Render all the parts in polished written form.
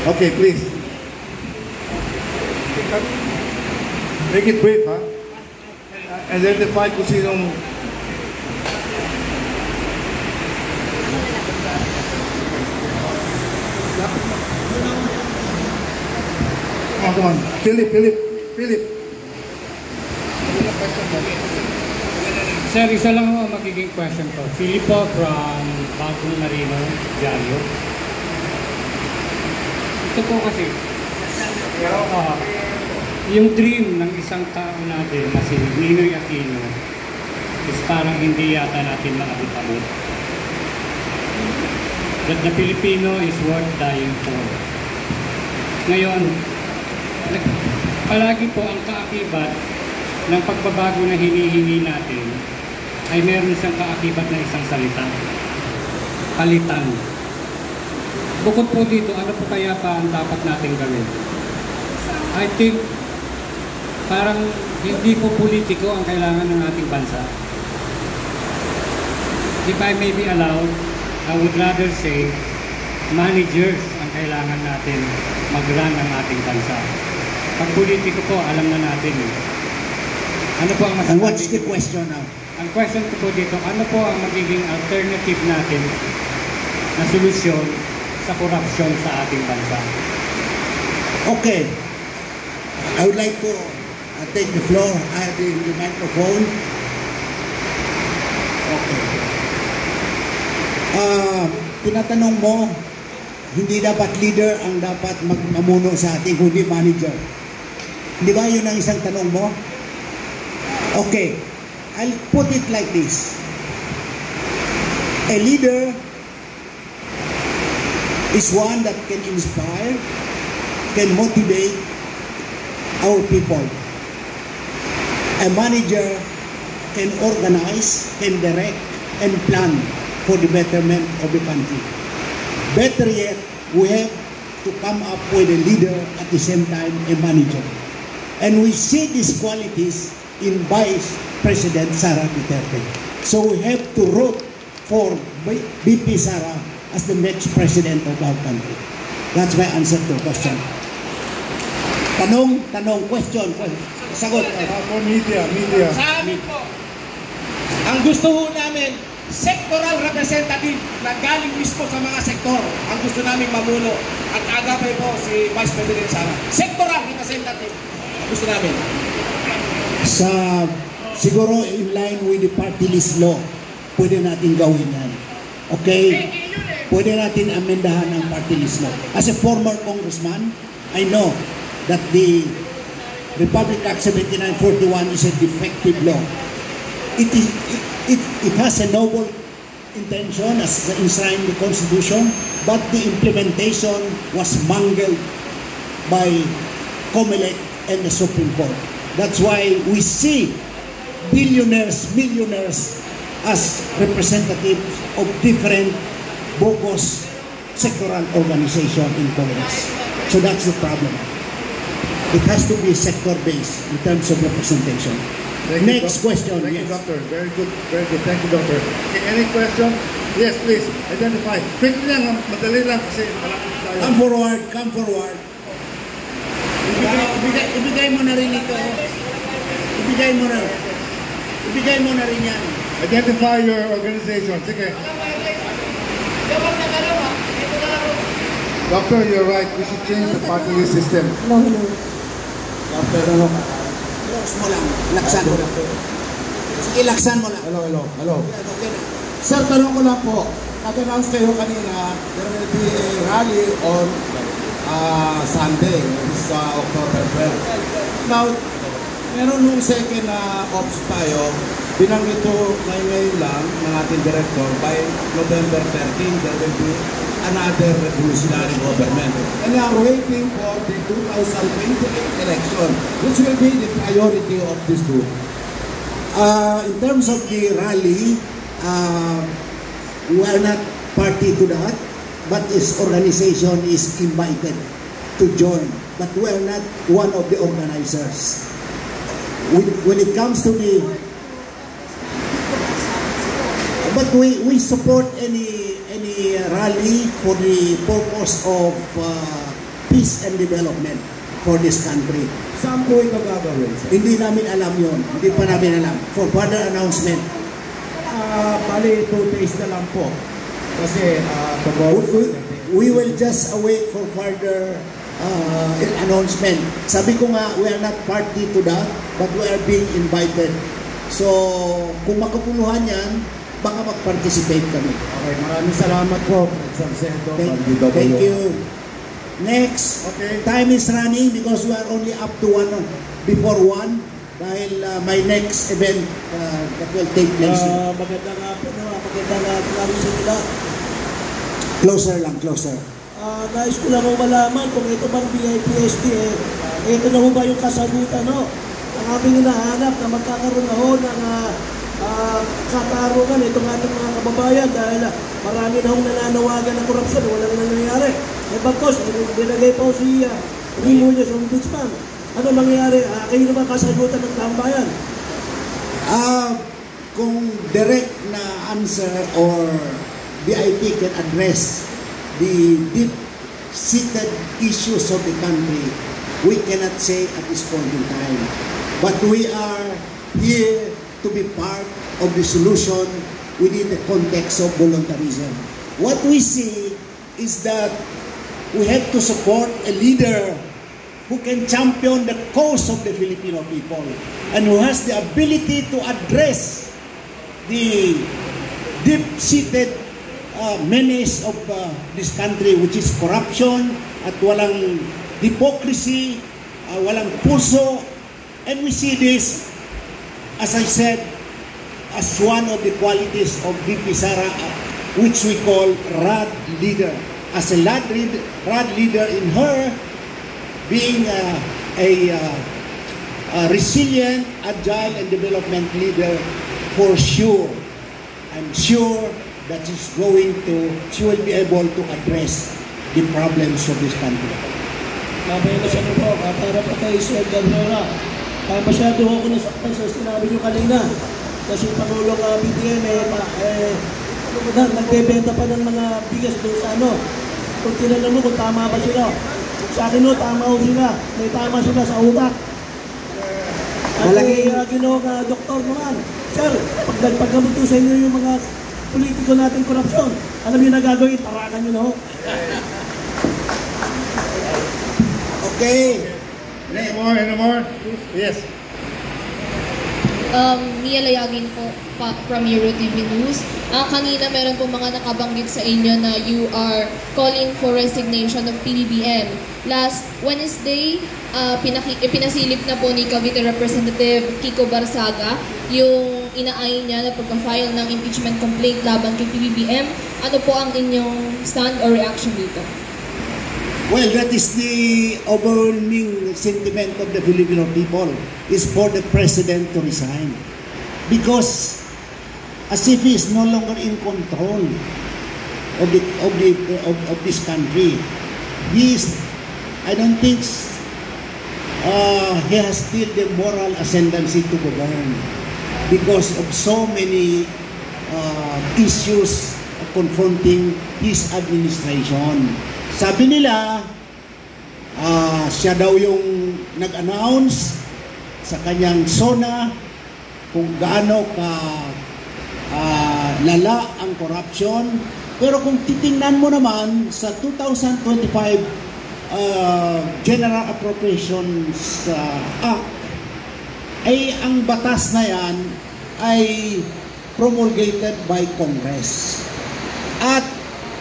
Okay, please. Make it brief, ha? Identify kung sinong... Come on. Philip. Sir, isa lang ho magiging question ko. Filipo from Bagong Marino, Diario. Ito po kasi, yung dream ng isang tao natin na si Ninoy Aquino is parang hindi yata natin maabot-abot. That the Filipino is worth dying for. Ngayon, palagi po ang kaakibat ng pagbabago na hinihingi natin ay meron siyang kaakibat na isang salita. Palitan. Bukod po dito, ano po kaya pa ang dapat natin gawin? I think parang hindi po politiko ang kailangan ng ating bansa. If I may be allowed, I would rather say managers ang kailangan natin mag-run ng ating bansa. Pag politiko po, alam na natin eh. Ano po ang masasabi? And what's the question now? Ang question ko po dito, ano po ang magiging alternative natin na solusyon sa korupsyon sa ating bansa? Okay. I would like to take the floor. I have the microphone. Okay. Tinatanong mo, hindi dapat leader ang dapat magmamuno sa ating, kundi manager. Di ba yun ang isang tanong mo? Okay. I'll put it like this. A leader is one that can inspire, can motivate our people. A manager can organize, can direct, and plan for the betterment of the country. Better yet, we have to come up with a leader at the same time a manager. And we see these qualities in Vice President Sara Duterte. So we have to root for VP Sara as the next president of our country. That's my answer to the question. Tanong, question. Sagot. For media. Sa amin po, ang gusto ho namin, sectoral representative na galing mismo sa mga sektor. Ang gusto namin mamuno at agapay po si Vice President Sara. Sectoral representative. Ang gusto namin. Siguro in line with the party list law, pwede natin gawin yan. Okay? Pwede natin amendahan ang party list law. As a former congressman, I know that the Republic Act 7941 is a defective law. It has a noble intention as enshrined in the Constitution, but the implementation was mangled by COMELEC and the Supreme Court. That's why we see billionaires, millionaires as representatives of different bogus sectoral organizations in Congress. So that's the problem. It has to be sector-based in terms of representation. Next question. Thank you, Doctor. Very good. Thank you, Doctor. Okay, any question? Yes, please. Identify. Quickly lang, madali lang kasi malapit tayo. Come forward. Ibigay mo na rin ito. Ibigay mo na rin yan. Identify your organization. Sige. Doctor, you're right. We should change the party list system. Hello. Doctor, close mo lang. Laksan mo lang. Sige, laksan mo lang. Hello. Sir, tanong ko lang po. Nag-announce kayo kanina, there will be a rally on Sunday, this October 12. Now, meron nung second na ops tayo, binanggit ito ngayon lang ng ating director, by November 13, there will be another revolutionary government. And we are waiting for the 2028 election, which will be the priority of this group. In terms of the rally, we are not party to that, but its organization is invited to join. But we are not one of the organizers. When it comes to the... But we support any rally for the purpose of peace and development for this country. Saan po ito gagawin, sir? Hindi namin alam yon. Hindi pa namin alam. For further announcement, Bali, 2 days na lang po. Kasi, we will just await for further announcement. Sabi ko nga, we are not party to that, but we are being invited. So, kung makapuluhan yan, baka mag-participate kami. okay, maraming salamat po, Sargento. Thank you. Next, Okay. time is running because we are only up to before 1 dahil my next event that will take place. Maganda nga po, maganda nga klaro sa nila. Closer lang, closer. Nais ko lang malaman kung ito bang BIPSD, ito na ho ba yung kasagutan, no? Ang aming hinahanap na magkakaroon na ho ng katarungan itong ating mga kababayan dahil marami na hong nananawagan ng korupsyon, walang nangyayari. Bagkos, binagay po si Rimulyo sa Ombudsman. Ano mangyayari? Kayo na ba kasagutan ng taong bayan? Kung direct na answer or BIP can address the deep-seated issues of the country, we cannot say at this point in time. But we are here to be part of the solution within the context of voluntarism. What we see is that we have to support a leader who can champion the cause of the Filipino people and who has the ability to address the deep-seated menace of this country, which is corruption at walang hypocrisy, walang puso. And we see this, as I said, as one of the qualities of VP Sara, which we call RAD leader. As a RAD leader in her, being a resilient, agile, and development leader, for sure, I'm sure that she will be able to address the problems of this country. Mamaya na siya po, para pa kayo sa Gardera. Masyado ako nasaktan sa sinabi nyo kanina. Kasi Pangulong BBM, nagbebenta pa ng mga bigas doon sa ano. Kung tinanong mo kung tama ba sila. Sa akin no, tama ho sila. May tama sila sa utak. At ginoong doktor naman. Sir, pag nagpaggamot sa inyo yung mga politiko natin korupsyon, alam niyo na gagawin, tarakan nyo, no? Okay. Any more? Yes. Mia Layagin po from EuroTV News. Kanina meron po mga nakabanggit sa inyo na you are calling for resignation of PBBM. Last Wednesday, pinasilip na po ni Cavite Representative Kiko Barsaga yung inaayin niya na pagka-file ng impeachment complaint laban kay PBBM. Ano po ang inyong stand or reaction dito? Well, that is the overwhelming sentiment of the Filipino people, is for the president to resign. Because as if he is no longer in control of this country. I don't think he has still the moral ascendancy to govern because of so many issues confronting his administration. Sabi nila, siya daw yung nag-announce sa kanyang SONA kung gaano ka lala ang corruption. Pero kung titingnan mo naman sa 2025 General Appropriations Act, ay ang batas na yan ay promulgated by Congress. At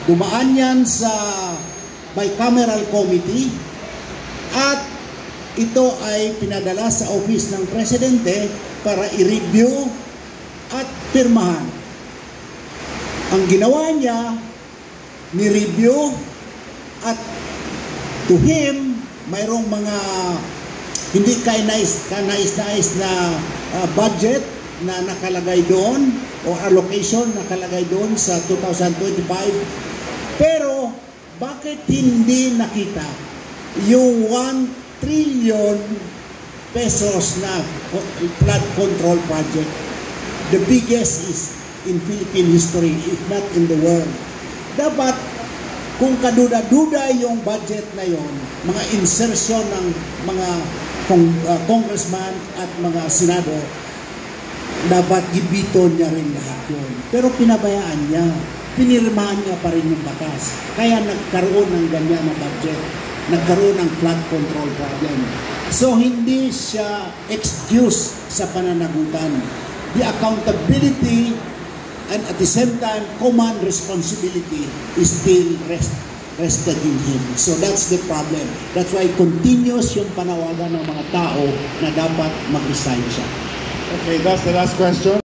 dumaan yan sa bicameral committee at ito ay pinadala sa office ng presidente para i-review at pirmahan. Ang ginawa niya, ni-review at to him, mayroong mga hindi kanais-nais na budget na nakalagay doon o allocation nakalagay doon sa 2025. Pero bakit hindi nakita yung 1 trillion pesos na flood control project? The biggest is in Philippine history, if not in the world. Dapat Kung kaduda-duda yung budget na yon, mga insertion ng mga congressman at mga senado, dapat gibito niya rin lahat yun. Pero pinabayaan niya, pinirmahan niya pa rin yung batas. Kaya nagkaroon ng ganyan na budget, nagkaroon ng flood control problem. So hindi siya excuse sa pananagutan. The accountability and at the same time, command responsibility is still rested in him. So that's the problem. That's why continuous yung panawagan ng mga tao na dapat mag-resign siya. Okay, that's the last question.